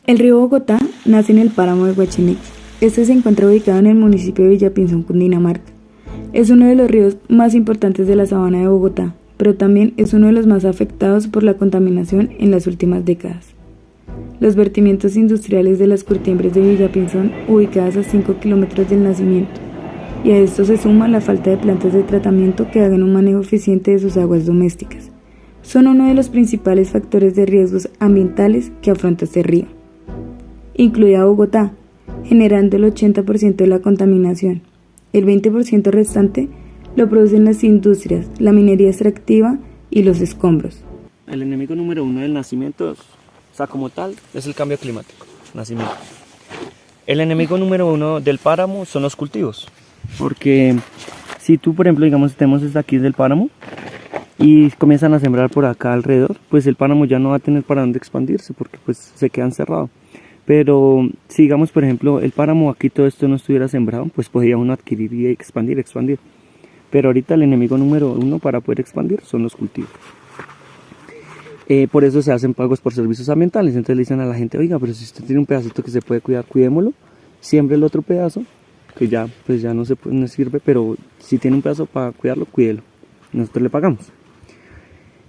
El río Bogotá nace en el páramo de Guachineque. Este se encuentra ubicado en el municipio de Villapinzón, Cundinamarca. Es uno de los ríos más importantes de la sabana de Bogotá, pero también es uno de los más afectados por la contaminación en las últimas décadas. Los vertimientos industriales de las curtiembres de Villapinzón, ubicadas a 5 kilómetros del nacimiento, y a esto se suma la falta de plantas de tratamiento que hagan un manejo eficiente de sus aguas domésticas. Son uno de los principales factores de riesgos ambientales que afronta este río, incluida Bogotá, generando el 80% de la contaminación. El 20% restante lo producen las industrias, la minería extractiva y los escombros. El enemigo número uno del nacimiento, como tal, es el cambio climático, nacimiento. El enemigo número uno del páramo son los cultivos, porque si tú, por ejemplo, digamos, tenemos desde aquí del páramo y comienzan a sembrar por acá alrededor, pues el páramo ya no va a tener para dónde expandirse, porque pues se queda encerrado. Pero si digamos, por ejemplo, el páramo aquí todo esto no estuviera sembrado, pues podría uno adquirir y expandir. Pero ahorita el enemigo número uno para poder expandir son los cultivos. Por eso se hacen pagos por servicios ambientales. Entonces le dicen a la gente, oiga, pero si usted tiene un pedacito que se puede cuidar, cuidémoslo. Siembre el otro pedazo, que ya no sirve, pero si tiene un pedazo para cuidarlo, cuídelo. Nosotros le pagamos.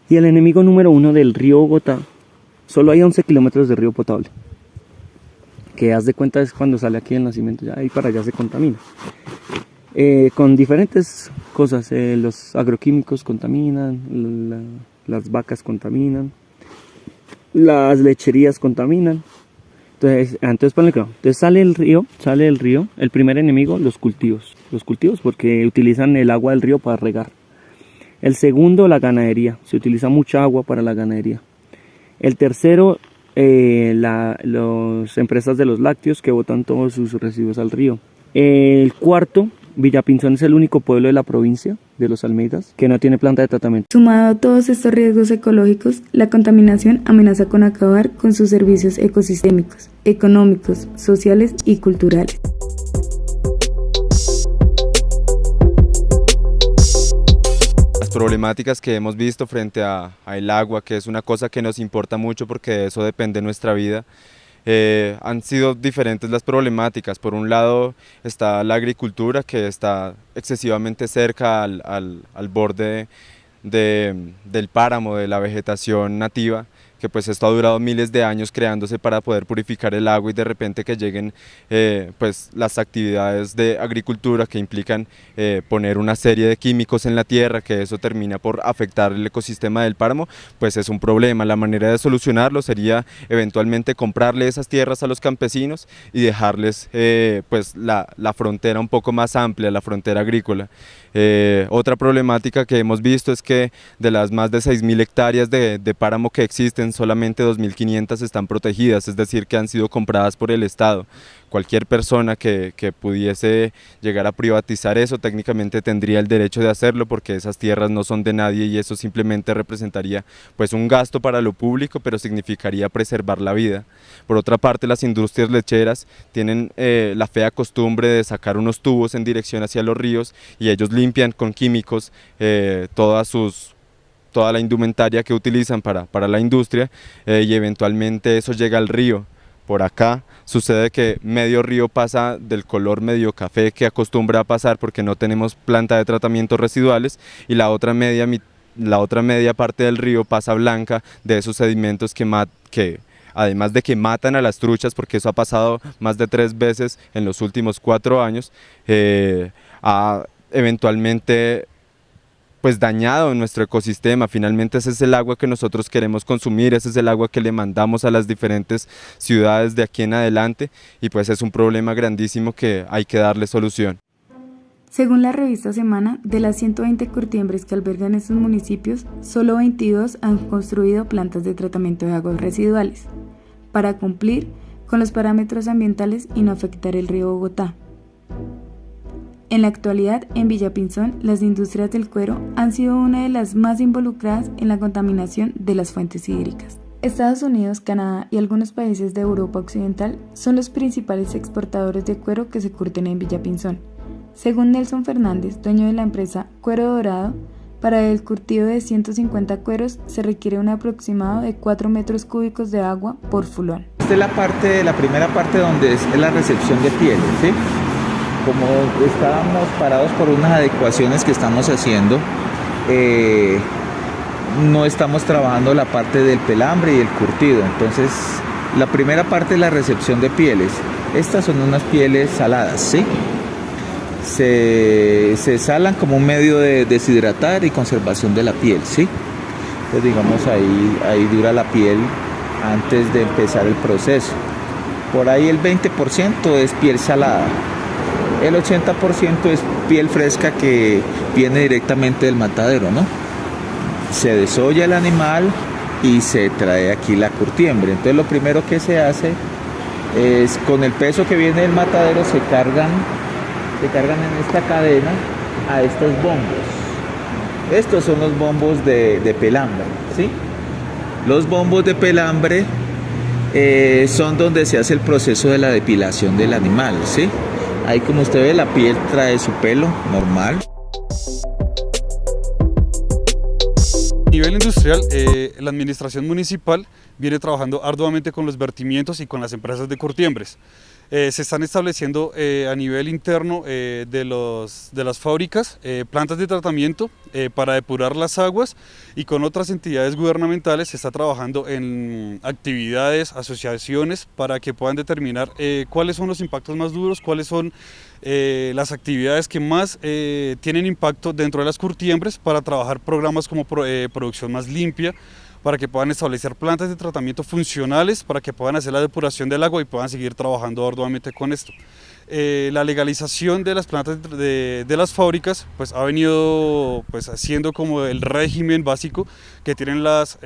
Y el enemigo número uno del río Bogotá, solo hay 11 kilómetros de río potable. Que haz de cuenta es cuando sale aquí el nacimiento, ya ahí para allá se contamina. Con diferentes cosas, los agroquímicos contaminan, las vacas contaminan, las lecherías contaminan. Entonces ponle claro. Entonces sale el río, el primer enemigo, los cultivos porque utilizan el agua del río para regar. El segundo, la ganadería, se utiliza mucha agua para la ganadería. El tercero, las empresas de los lácteos que botan todos sus residuos al río. El cuarto, Villapinzón es el único pueblo de la provincia de los Almeidas que no tiene planta de tratamiento. Sumado a todos estos riesgos ecológicos, la contaminación amenaza con acabar con sus servicios ecosistémicos, económicos, sociales y culturales. Problemáticas que hemos visto frente al agua, que es una cosa que nos importa mucho porque de eso depende nuestra vida. Han sido diferentes las problemáticas. Por un lado está la agricultura, que está excesivamente cerca al borde del páramo, de la vegetación nativa, que pues esto ha durado miles de años creándose para poder purificar el agua, y de repente que lleguen pues las actividades de agricultura que implican poner una serie de químicos en la tierra, que eso termina por afectar el ecosistema del páramo, pues es un problema. La manera de solucionarlo sería eventualmente comprarle esas tierras a los campesinos y dejarles pues la frontera un poco más amplia, la frontera agrícola. Otra problemática que hemos visto es que de las más de 6.000 hectáreas de páramo que existen, solamente 2.500 están protegidas, es decir, que han sido compradas por el Estado. Cualquier persona que pudiese llegar a privatizar eso técnicamente tendría el derecho de hacerlo, porque esas tierras no son de nadie y eso simplemente representaría pues un gasto para lo público, pero significaría preservar la vida. Por otra parte, las industrias lecheras tienen la fea costumbre de sacar unos tubos en dirección hacia los ríos y ellos limpian con químicos toda la indumentaria que utilizan para la industria, y eventualmente eso llega al río. Por acá sucede que medio río pasa del color medio café que acostumbra a pasar porque no tenemos planta de tratamientos residuales, y la otra media parte del río pasa blanca de esos sedimentos que además de que matan a las truchas, porque eso ha pasado más de 3 veces en los últimos 4 años, ha eventualmente pues dañado nuestro ecosistema. Finalmente ese es el agua que nosotros queremos consumir, ese es el agua que le mandamos a las diferentes ciudades de aquí en adelante, y pues es un problema grandísimo que hay que darle solución. Según la revista Semana, de las 120 curtiembres que albergan estos municipios, solo 22 han construido plantas de tratamiento de aguas residuales, para cumplir con los parámetros ambientales y no afectar el río Bogotá. En la actualidad, en Villapinzón, las industrias del cuero han sido una de las más involucradas en la contaminación de las fuentes hídricas. Estados Unidos, Canadá y algunos países de Europa Occidental son los principales exportadores de cuero que se curten en Villapinzón. Según Nelson Fernández, dueño de la empresa Cuero Dorado, Para el cultivo de 150 cueros se requiere un aproximado de 4 metros cúbicos de agua por fulón. Esta es la primera parte donde es la recepción de pieles, ¿sí? Como estábamos parados por unas adecuaciones que estamos haciendo, no estamos trabajando la parte del pelambre y el curtido. Entonces, la primera parte es la recepción de pieles. Estas son unas pieles saladas, ¿sí? Se salan como un medio de deshidratar y conservación de la piel, ¿sí? Entonces, digamos, ahí dura la piel antes de empezar el proceso. Por ahí el 20% es piel salada. El 80% es piel fresca que viene directamente del matadero, ¿no? Se desolla el animal y se trae aquí la curtiembre. Entonces lo primero que se hace es, con el peso que viene del matadero, se cargan en esta cadena a estos bombos. Estos son los bombos de pelambre, ¿sí? Los bombos de pelambre son donde se hace el proceso de la depilación del animal, ¿sí? Ahí, como usted ve, la piel trae su pelo normal. A nivel industrial, la administración municipal viene trabajando arduamente con los vertimientos y con las empresas de curtiembres. Se están estableciendo a nivel interno de las fábricas plantas de tratamiento para depurar las aguas, y con otras entidades gubernamentales se está trabajando en actividades, asociaciones, para que puedan determinar cuáles son los impactos más duros, cuáles son las actividades que más tienen impacto dentro de las curtiembres, para trabajar programas como producción más limpia, para que puedan establecer plantas de tratamiento funcionales, para que puedan hacer la depuración del agua y puedan seguir trabajando arduamente con esto. La legalización de las plantas de las fábricas pues ha venido pues haciendo como el régimen básico que tienen las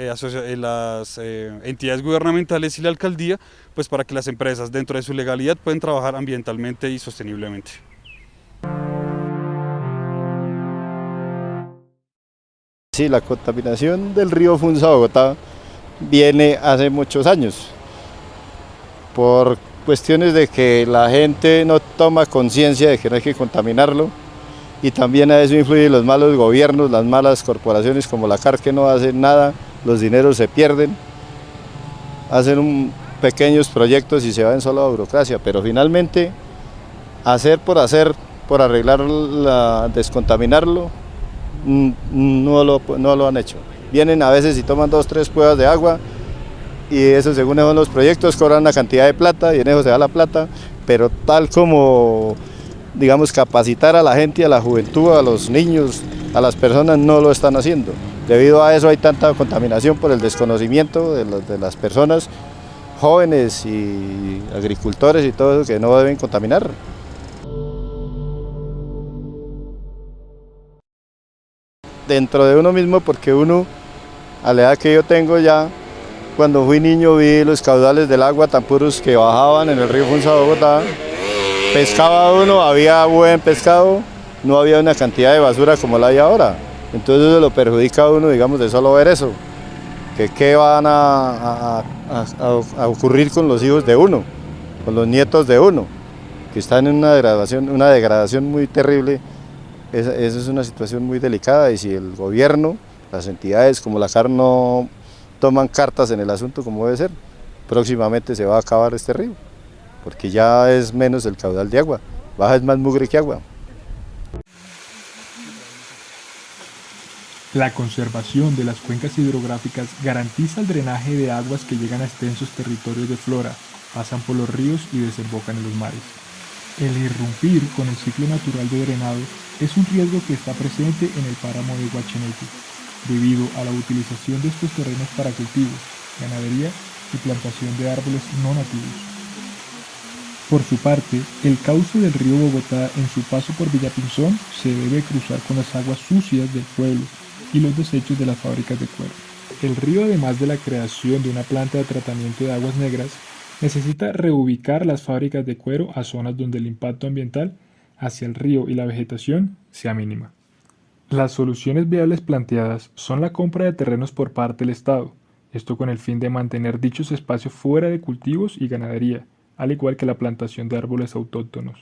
entidades gubernamentales y la alcaldía, pues para que las empresas, dentro de su legalidad, puedan trabajar ambientalmente y sosteniblemente. Sí, la contaminación del río Funza-Bogotá viene hace muchos años, por cuestiones de que la gente no toma conciencia de que no hay que contaminarlo, y también a eso influyen los malos gobiernos, las malas corporaciones como la CAR, que no hacen nada, los dineros se pierden, hacen pequeños proyectos y se van solo a burocracia, pero finalmente hacer, por arreglar, descontaminarlo, no lo han hecho. Vienen a veces y toman 2 o 3 pruebas de agua, y eso, según son los proyectos, cobran una cantidad de plata y en eso se da la plata, pero tal como, digamos, capacitar a la gente, a la juventud, a los niños, a las personas, no lo están haciendo. Debido a eso hay tanta contaminación por el desconocimiento de las personas jóvenes y agricultores y todo eso, que no deben contaminar. Dentro de uno mismo, porque uno, a la edad que yo tengo ya, cuando fui niño vi los caudales del agua tan puros que bajaban en el río Funza-Bogotá, pescaba uno, había buen pescado, no había una cantidad de basura como la hay ahora. Entonces eso lo perjudica a uno, digamos, de solo ver eso, que qué van a ocurrir con los hijos de uno, con los nietos de uno, que están en una degradación muy terrible. Esa es una situación muy delicada, y si el gobierno, las entidades como la CAR no toman cartas en el asunto como debe ser, próximamente se va a acabar este río, porque ya es menos el caudal de agua, baja es más mugre que agua. La conservación de las cuencas hidrográficas garantiza el drenaje de aguas que llegan a extensos territorios de flora, pasan por los ríos y desembocan en los mares. El irrumpir con el ciclo natural de drenado es un riesgo que está presente en el páramo de Guachineque, debido a la utilización de estos terrenos para cultivos, ganadería y plantación de árboles no nativos. Por su parte, el cauce del río Bogotá en su paso por Villapinzón se debe cruzar con las aguas sucias del pueblo y los desechos de las fábricas de cuero. El río, además de la creación de una planta de tratamiento de aguas negras, necesita reubicar las fábricas de cuero a zonas donde el impacto ambiental hacia el río y la vegetación sea mínima. Las soluciones viables planteadas son la compra de terrenos por parte del Estado, esto con el fin de mantener dichos espacios fuera de cultivos y ganadería, al igual que la plantación de árboles autóctonos.